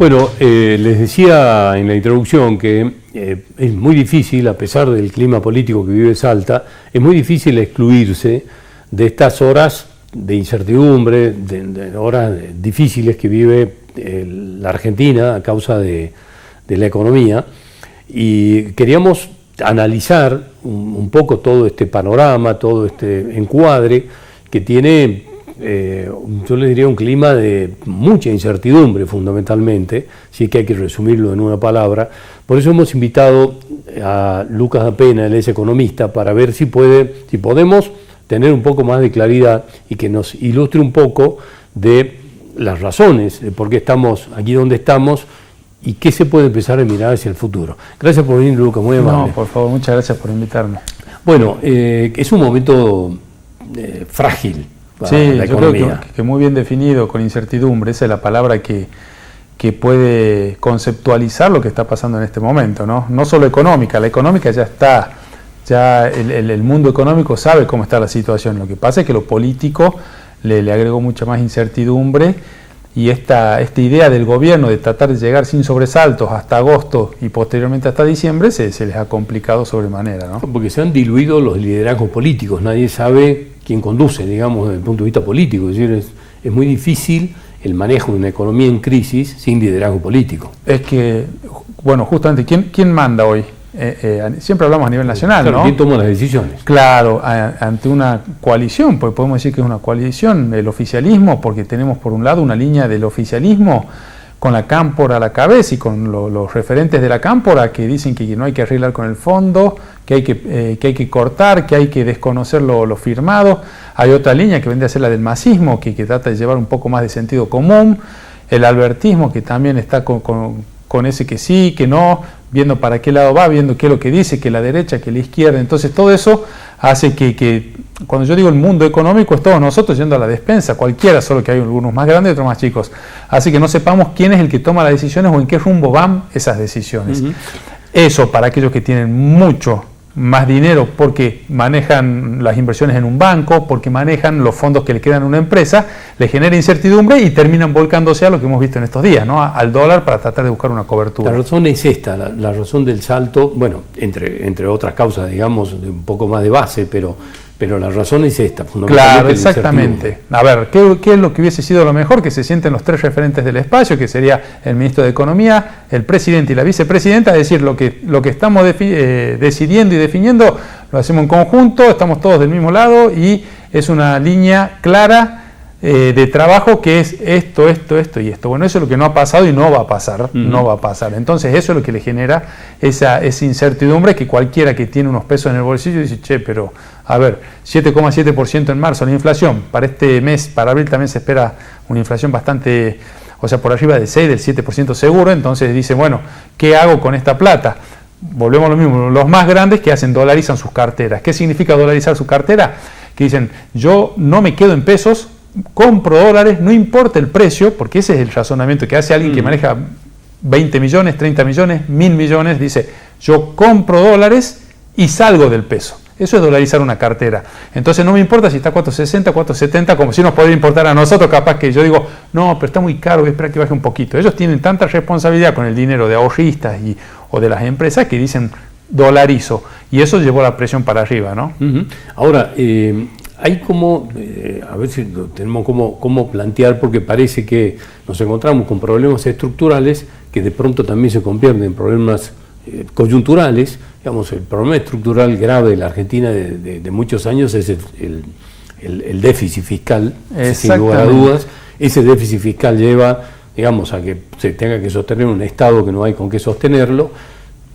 Bueno, les decía en la introducción que es muy difícil, a pesar del clima político que vive Salta, es muy difícil excluirse de estas horas de incertidumbre, de horas difíciles que vive la Argentina a causa de la economía. Y queríamos analizar un poco todo este panorama, todo este encuadre que tiene, yo le diría, un clima de mucha incertidumbre fundamentalmente, sí que hay que resumirlo en una palabra. Por eso hemos invitado a Lucas Apena, él es economista, para ver si podemos tener un poco más de claridad y que nos ilustre un poco de las razones de por qué estamos aquí donde estamos y qué se puede empezar a mirar hacia el futuro. Gracias por venir, Lucas, muy amable. No, por favor, muchas gracias por invitarme. Bueno, es un momento frágil para la economía. Yo creo que muy bien definido, con incertidumbre, esa es la palabra que puede conceptualizar lo que está pasando en este momento, ¿no? No solo económica, la económica ya está, ya el mundo económico sabe cómo está la situación. Lo que pasa es que lo político le agregó mucha más incertidumbre. Y esta idea del gobierno de tratar de llegar sin sobresaltos hasta agosto y posteriormente hasta diciembre se les ha complicado sobremanera, ¿no? Porque se han diluido los liderazgos políticos, nadie sabe quién conduce, digamos, desde el punto de vista político. Es decir, es muy difícil el manejo de una economía en crisis sin liderazgo político. Es que, bueno, justamente, ¿quién manda hoy? Siempre hablamos a nivel nacional, claro, ¿no? ¿Quién toma las decisiones? Claro, ante una coalición, pues podemos decir que es una coalición, el oficialismo, porque tenemos por un lado una línea del oficialismo con la cámpora a la cabeza y con los referentes de la cámpora que dicen que no hay que arreglar con el fondo, que hay que cortar, que hay que desconocer lo firmado. Hay otra línea que vendría a ser la del masismo, que trata de llevar un poco más de sentido común, el albertismo, que también está con ese que sí, que no, viendo para qué lado va, viendo qué es lo que dice, que la derecha, que la izquierda. Entonces todo eso hace que cuando yo digo el mundo económico, es todos nosotros yendo a la despensa, cualquiera, solo que hay algunos más grandes y otros más chicos. Así que no sepamos quién es el que toma las decisiones o en qué rumbo van esas decisiones. Eso para aquellos que tienen mucho más dinero porque manejan las inversiones en un banco, porque manejan los fondos que le quedan a una empresa, le genera incertidumbre y terminan volcándose a lo que hemos visto en estos días, ¿no? Al dólar para tratar de buscar una cobertura. La razón es esta, la razón del salto, bueno, entre otras causas, digamos, de un poco más de base, pero la razón es esta, fundamentalmente. Claro, exactamente. A ver, ¿qué es lo que hubiese sido lo mejor? Que se sienten los tres referentes del espacio, que sería el ministro de Economía, el presidente y la vicepresidenta, es decir, lo que estamos decidiendo y definiendo lo hacemos en conjunto, estamos todos del mismo lado y es una línea clara de trabajo que es esto y esto. Bueno, eso es lo que no ha pasado y no va a pasar, no va a pasar. Entonces eso es lo que le genera esa incertidumbre que cualquiera que tiene unos pesos en el bolsillo dice, che, pero a ver, 7,7% en marzo la inflación, para este mes, para abril también se espera una inflación bastante, o sea, por arriba del 6, del 7% seguro, entonces dicen, bueno, ¿qué hago con esta plata? Volvemos a lo mismo, los más grandes que hacen, dolarizan sus carteras. ¿Qué significa dolarizar su cartera? Que dicen, yo no me quedo en pesos, compro dólares, no importa el precio, porque ese es el razonamiento que hace alguien que maneja 20 millones, 30 millones, 1.000 millones, dice, yo compro dólares y salgo del peso. Eso es dolarizar una cartera. Entonces no me importa si está 4.60, 4.70, como si nos podría importar a nosotros, capaz que yo digo, no, pero está muy caro, voy a esperar que baje un poquito. Ellos tienen tanta responsabilidad con el dinero de ahorristas o de las empresas que dicen, dolarizo, y eso llevó la presión para arriba, ¿no? Ahora, hay como, a ver si tenemos cómo plantear, porque parece que nos encontramos con problemas estructurales que de pronto también se convierten en problemas coyunturales. Digamos, el problema estructural grave de la Argentina de muchos años es el déficit fiscal, sin lugar a dudas. Ese déficit fiscal lleva, digamos, a que se tenga que sostener un Estado que no hay con qué sostenerlo,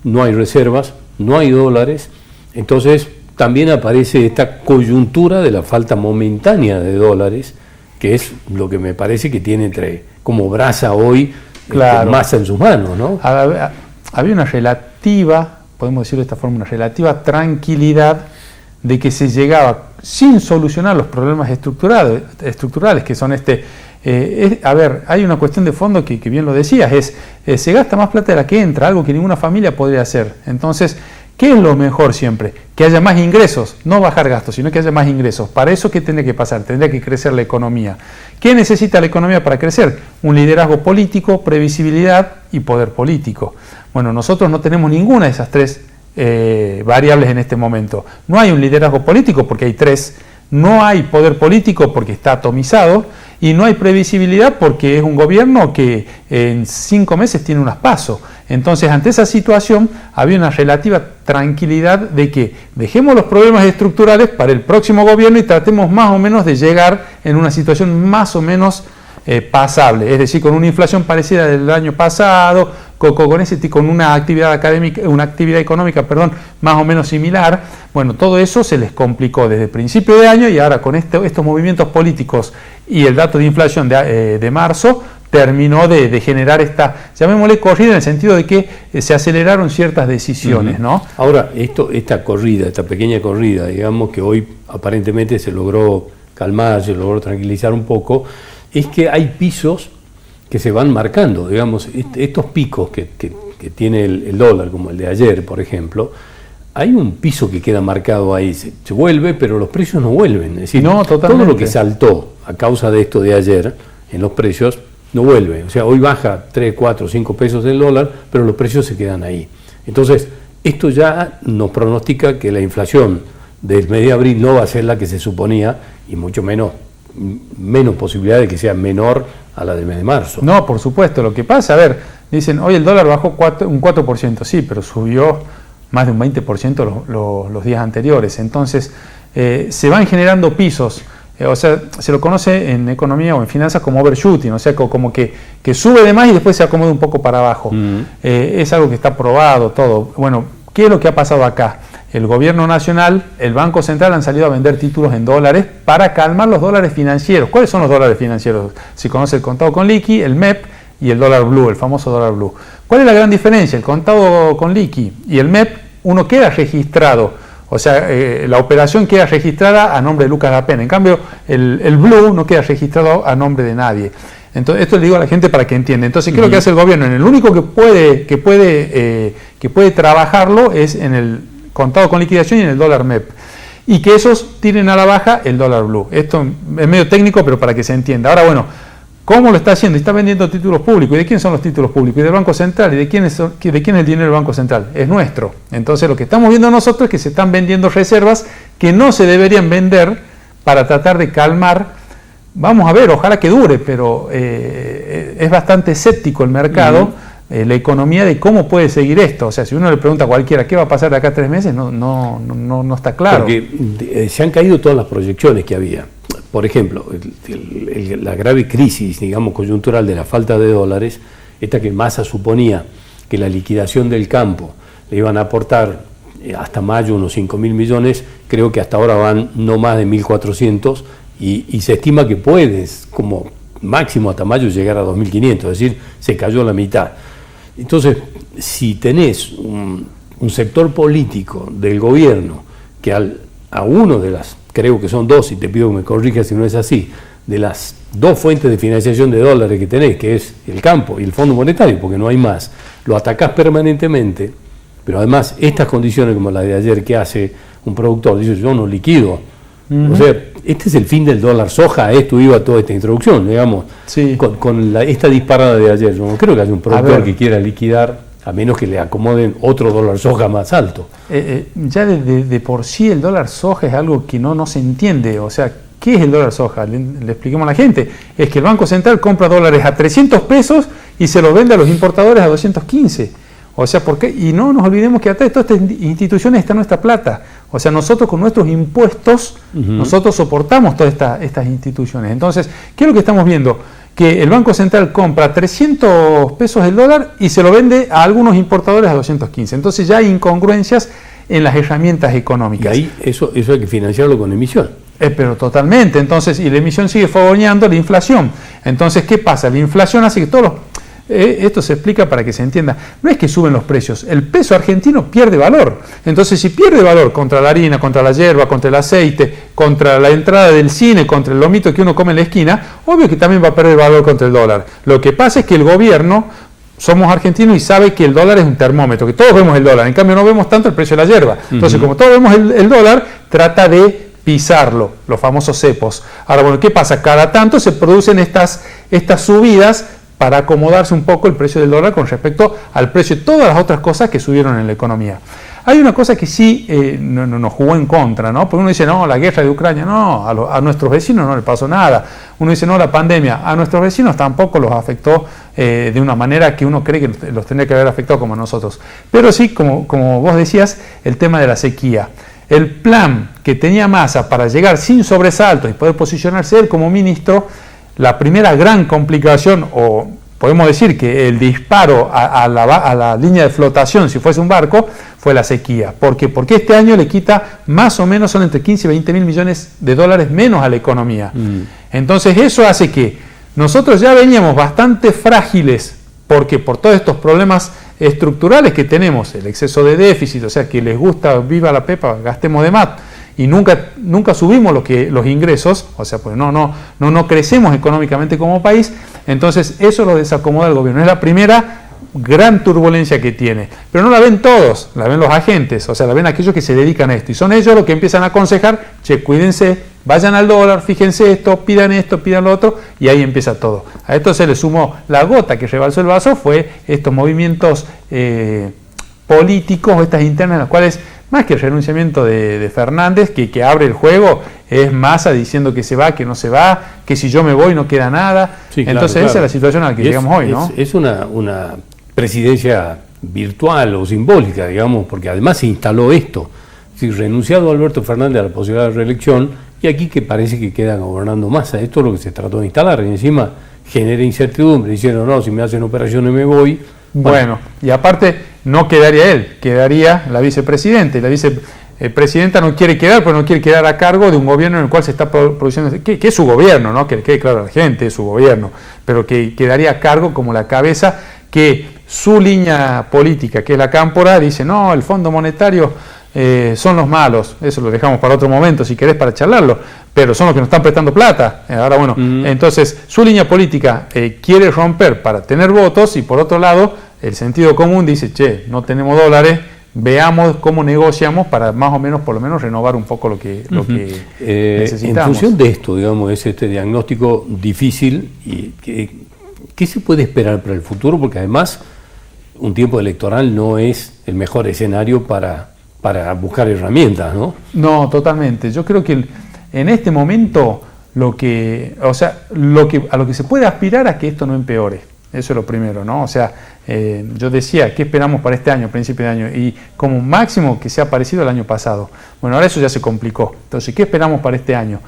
no hay reservas, no hay dólares, entonces también aparece esta coyuntura de la falta momentánea de dólares, que es lo que me parece que tiene como brasa hoy, claro, masa en sus manos, ¿no? Había una relativa, podemos decirlo de esta forma, una relativa tranquilidad de que se llegaba sin solucionar los problemas estructurales que son a ver, hay una cuestión de fondo que bien lo decías, se gasta más plata de la que entra, algo que ninguna familia podría hacer. Entonces, ¿qué es lo mejor siempre? Que haya más ingresos, no bajar gastos, sino que haya más ingresos. Para eso, ¿qué tendría que pasar? Tendría que crecer la economía. ¿Qué necesita la economía para crecer? Un liderazgo político, previsibilidad y poder político. Bueno, nosotros no tenemos ninguna de esas tres variables en este momento. No hay un liderazgo político porque hay tres, no hay poder político porque está atomizado y no hay previsibilidad porque es un gobierno que en 5 meses tiene unas PASO. Entonces, ante esa situación había una relativa tranquilidad de que dejemos los problemas estructurales para el próximo gobierno y tratemos más o menos de llegar en una situación más o menos pasable, es decir, con una inflación parecida del año pasado, con una actividad académica, una actividad económica, más o menos similar. Bueno, todo eso se les complicó desde el principio de año y ahora con estos movimientos políticos y el dato de inflación de marzo terminó de generar esta, llamémosle corrida, en el sentido de que se aceleraron ciertas decisiones, ¿no? Ahora, esta pequeña corrida, digamos que hoy aparentemente se logró calmar, se logró tranquilizar un poco, es que hay pisos que se van marcando, digamos, estos picos que tiene el dólar, como el de ayer, por ejemplo, hay un piso que queda marcado ahí, se vuelve, pero los precios no vuelven. Es decir, no, todo lo que saltó a causa de esto de ayer en los precios no vuelve. O sea, hoy baja 3, 4, 5 pesos el dólar, pero los precios se quedan ahí. Entonces, esto ya nos pronostica que la inflación del mes de abril no va a ser la que se suponía y mucho menos posibilidad de que sea menor a la del mes de marzo. No, por supuesto. Lo que pasa, dicen, hoy el dólar bajó un 4%, sí, pero subió más de un 20% los días anteriores. Entonces, se van generando pisos. O sea, se lo conoce en economía o en finanzas como overshooting, o sea, como que sube de más y después se acomoda un poco para abajo. Es algo que está probado, todo. Bueno, ¿qué es lo que ha pasado acá? El gobierno nacional, el Banco Central han salido a vender títulos en dólares para calmar los dólares financieros. ¿Cuáles son los dólares financieros? Si conoce el contado con liqui, el MEP y el dólar blue, el famoso dólar blue. ¿Cuál es la gran diferencia? El contado con liqui y el MEP, uno queda registrado. O sea, la operación queda registrada a nombre de Lucas Lapena. En cambio, el blue no queda registrado a nombre de nadie. Entonces, esto le digo a la gente para que entienda. Entonces, ¿qué es lo que hace el gobierno? En el único que puede trabajarlo es en el contado con liquidación y en el dólar MEP. Y que esos tiren a la baja el dólar blue. Esto es medio técnico, pero para que se entienda. Ahora, bueno, ¿cómo lo está haciendo? Está vendiendo títulos públicos. ¿Y de quién son los títulos públicos? Y del Banco Central. ¿Y de quién es el dinero del Banco Central? Es nuestro. Entonces, lo que estamos viendo nosotros es que se están vendiendo reservas que no se deberían vender para tratar de calmar. Vamos a ver, ojalá que dure, pero es bastante escéptico el mercado, la economía, de cómo puede seguir esto. O sea, si uno le pregunta a cualquiera qué va a pasar de acá a 3 meses, no está claro. Porque se han caído todas las proyecciones que había. Por ejemplo, la grave crisis, digamos, coyuntural de la falta de dólares, esta que Massa suponía que la liquidación del campo le iban a aportar hasta mayo unos 5.000 millones, creo que hasta ahora van no más de 1.400 y se estima que puedes, como máximo hasta mayo, llegar a 2.500, es decir, se cayó la mitad. Entonces, si tenés un sector político del gobierno que a uno de las, creo que son dos, y te pido que me corrijas si no es así, de las dos fuentes de financiación de dólares que tenés, que es el campo y el Fondo Monetario, porque no hay más, lo atacás permanentemente, pero además estas condiciones como la de ayer que hace un productor, dice yo no liquido, o sea, este es el fin del dólar soja, a esto iba toda esta introducción, digamos, sí. con esta disparada de ayer, yo no creo que haya un productor que quiera liquidar, a menos que le acomoden otro dólar soja más alto. Ya de por sí el dólar soja es algo que no se entiende, o sea, ¿qué es el dólar soja? Le expliquemos a la gente, es que el Banco Central compra dólares a 300 pesos y se los vende a los importadores a 215. O sea, ¿por qué? Y no nos olvidemos que atrás de todas estas instituciones está nuestra plata. O sea, nosotros con nuestros impuestos, nosotros soportamos todas estas instituciones. Entonces, ¿qué es lo que estamos viendo? Que el Banco Central compra 300 pesos el dólar y se lo vende a algunos importadores a 215. Entonces ya hay incongruencias en las herramientas económicas. Y ahí eso hay que financiarlo con emisión. Pero totalmente. Entonces, y la emisión sigue favoreando la inflación. Entonces, ¿qué pasa? La inflación hace que todos los... esto se explica para que se entienda. No es que suben los precios, el peso argentino pierde valor. Entonces, si pierde valor contra la harina, contra la yerba, contra el aceite, contra la entrada del cine, contra el lomito que uno come en la esquina, obvio que también va a perder valor contra el dólar. Lo que pasa es que el gobierno, somos argentinos y sabe que el dólar es un termómetro, que todos vemos el dólar, en cambio no vemos tanto el precio de la yerba. Entonces, como todos vemos el dólar, trata de pisarlo, los famosos cepos. Ahora, bueno, ¿qué pasa? Cada tanto se producen estas subidas para acomodarse un poco el precio del dólar con respecto al precio de todas las otras cosas que subieron en la economía. Hay una cosa que sí nos jugó en contra, ¿no? Porque uno dice, no, la guerra de Ucrania, no, a nuestros vecinos no le pasó nada. Uno dice, no, la pandemia, a nuestros vecinos tampoco los afectó de una manera que uno cree que los tendría que haber afectado como a nosotros. Pero sí, como vos decías, el tema de la sequía. El plan que tenía Massa para llegar sin sobresaltos y poder posicionarse él como ministro, la primera gran complicación, o podemos decir que el disparo a la línea de flotación, si fuese un barco, fue la sequía. ¿Por qué? Porque este año le quita más o menos, son entre 15 y 20 mil millones de dólares menos a la economía. Entonces eso hace que nosotros ya veníamos bastante frágiles, porque por todos estos problemas estructurales que tenemos, el exceso de déficit, o sea que les gusta, viva la pepa, gastemos de más, y nunca subimos los ingresos, o sea, pues no crecemos económicamente como país, entonces eso lo desacomoda el gobierno. Es la primera gran turbulencia que tiene, pero no la ven todos, la ven los agentes, o sea, la ven aquellos que se dedican a esto, y son ellos los que empiezan a aconsejar, che, cuídense, vayan al dólar, fíjense esto, pidan lo otro, y ahí empieza todo. A esto se le sumó la gota que rebalsó el vaso, fue estos movimientos políticos, estas internas, en las cuales, más que el renunciamiento de Fernández, que abre el juego, es Massa diciendo que se va, que no se va, que si yo me voy no queda nada. Sí, entonces claro. Esa es la situación a la que llegamos hoy, ¿no? Es una presidencia virtual o simbólica, digamos, porque además se instaló esto. Si renunciado Alberto Fernández a la posibilidad de reelección, y aquí que parece que queda gobernando Massa, esto es lo que se trató de instalar, y encima genera incertidumbre, diciendo, no, si me hacen operaciones me voy. Bueno, y aparte no quedaría él, quedaría la vicepresidenta, y la vicepresidenta no quiere quedar, pero no quiere quedar a cargo de un gobierno en el cual se está produciendo, que es su gobierno, ¿no? Que le quede claro a la gente, es su gobierno, pero que quedaría a cargo como la cabeza, que su línea política, que es la cámpora, dice, no, el Fondo Monetario son los malos, eso lo dejamos para otro momento si querés para charlarlo, pero son los que nos están prestando plata. Ahora bueno, entonces su línea política quiere romper para tener votos, y por otro lado el sentido común dice, che, no tenemos dólares, veamos cómo negociamos para más o menos, por lo menos, renovar un poco lo que necesitamos. En función de esto, digamos, es este diagnóstico difícil, y ¿qué se puede esperar para el futuro? Porque además un tiempo electoral no es el mejor escenario para buscar herramientas, ¿no? No, totalmente. Yo creo que en este momento a lo que se puede aspirar a que esto no empeore. Eso es lo primero, ¿no? O sea, yo decía, ¿qué esperamos para este año, principio de año? Y como máximo que sea parecido al año pasado. Bueno, ahora eso ya se complicó. Entonces, ¿qué esperamos para este año?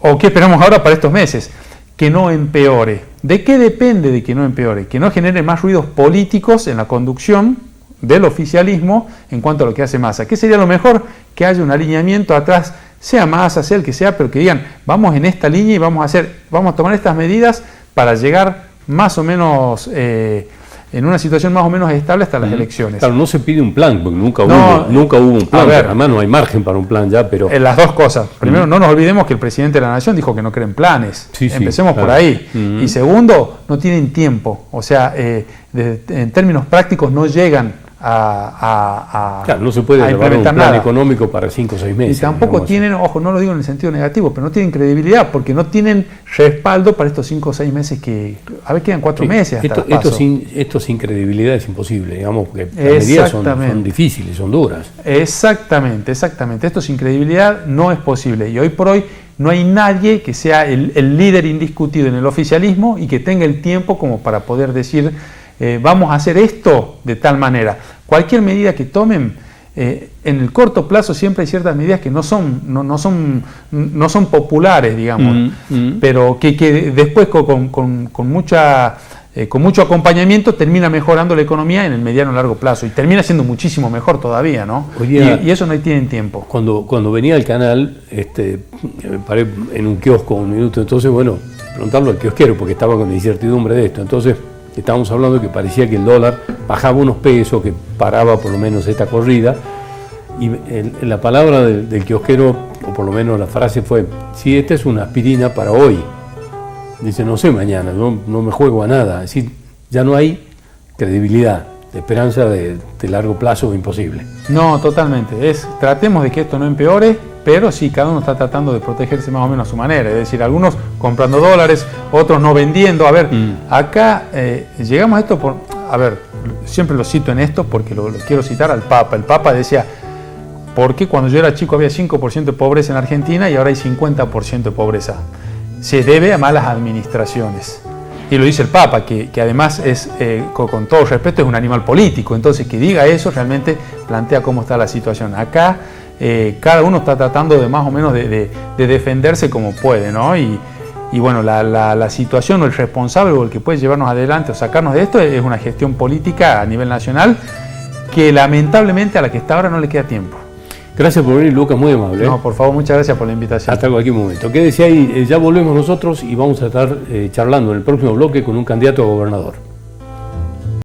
¿O qué esperamos ahora para estos meses? Que no empeore. ¿De qué depende de que no empeore? Que no genere más ruidos políticos en la conducción del oficialismo en cuanto a lo que hace Massa. ¿Qué sería lo mejor? Que haya un alineamiento atrás, sea Massa, sea el que sea, pero que digan, vamos en esta línea y vamos a tomar estas medidas para llegar más o menos en una situación más o menos estable hasta las elecciones. Claro, no se pide un plan, porque nunca hubo un plan, además no hay margen para un plan ya, pero... Las dos cosas. Primero, no nos olvidemos que el presidente de la Nación dijo que no cree en planes. Empecemos por ahí. Y segundo, no tienen tiempo. O sea, en términos prácticos no llegan claro, no se puede llevar un plan económico para 5 o 6 meses. Y tampoco tienen, ojo, no lo digo en el sentido negativo, pero no tienen credibilidad, porque no tienen respaldo para estos 5 o 6 meses que, a ver, quedan 4 meses hasta esto sin credibilidad es imposible, digamos, porque las medidas son difíciles, son duras. Exactamente. Esto sin credibilidad no es posible, y hoy por hoy no hay nadie que sea el líder indiscutido en el oficialismo y que tenga el tiempo como para poder decir, vamos a hacer esto de tal manera. Cualquier medida que tomen, en el corto plazo siempre hay ciertas medidas que no son populares, digamos, pero que después con mucho acompañamiento termina mejorando la economía en el mediano y largo plazo, y termina siendo muchísimo mejor todavía, ¿no? Y eso no tienen tiempo. Cuando venía al canal, me paré en un kiosco un minuto, entonces, bueno, preguntarlo al kiosquero, porque estaba con la incertidumbre de esto, entonces estábamos hablando de que parecía que el dólar bajaba unos pesos, que paraba por lo menos esta corrida, y la palabra del kiosquero, o por lo menos la frase fue, sí, esta es una aspirina para hoy. Dice, no sé mañana, no me juego a nada. Es decir, ya no hay credibilidad, de esperanza de largo plazo imposible. No, totalmente. Tratemos de que esto no empeore, pero sí, cada uno está tratando de protegerse más o menos a su manera, es decir, algunos comprando dólares, otros no vendiendo. A ver, acá llegamos a esto por, a ver, siempre lo cito en esto porque lo quiero citar al Papa. El Papa decía, ¿por qué cuando yo era chico había 5% de pobreza en Argentina y ahora hay 50% de pobreza? Se debe a malas administraciones. Y lo dice el Papa, que además es, con todo respeto, es un animal político. Entonces, que diga eso realmente plantea cómo está la situación. Acá cada uno está tratando de más o menos de defenderse como puede, ¿no? Y bueno, la situación o el responsable o el que puede llevarnos adelante o sacarnos de esto es una gestión política a nivel nacional que lamentablemente a la que está ahora no le queda tiempo. Gracias por venir, Lucas, muy amable. No, por favor, muchas gracias por la invitación. Hasta cualquier momento. Quédese ahí, ya volvemos nosotros y vamos a estar charlando en el próximo bloque con un candidato a gobernador.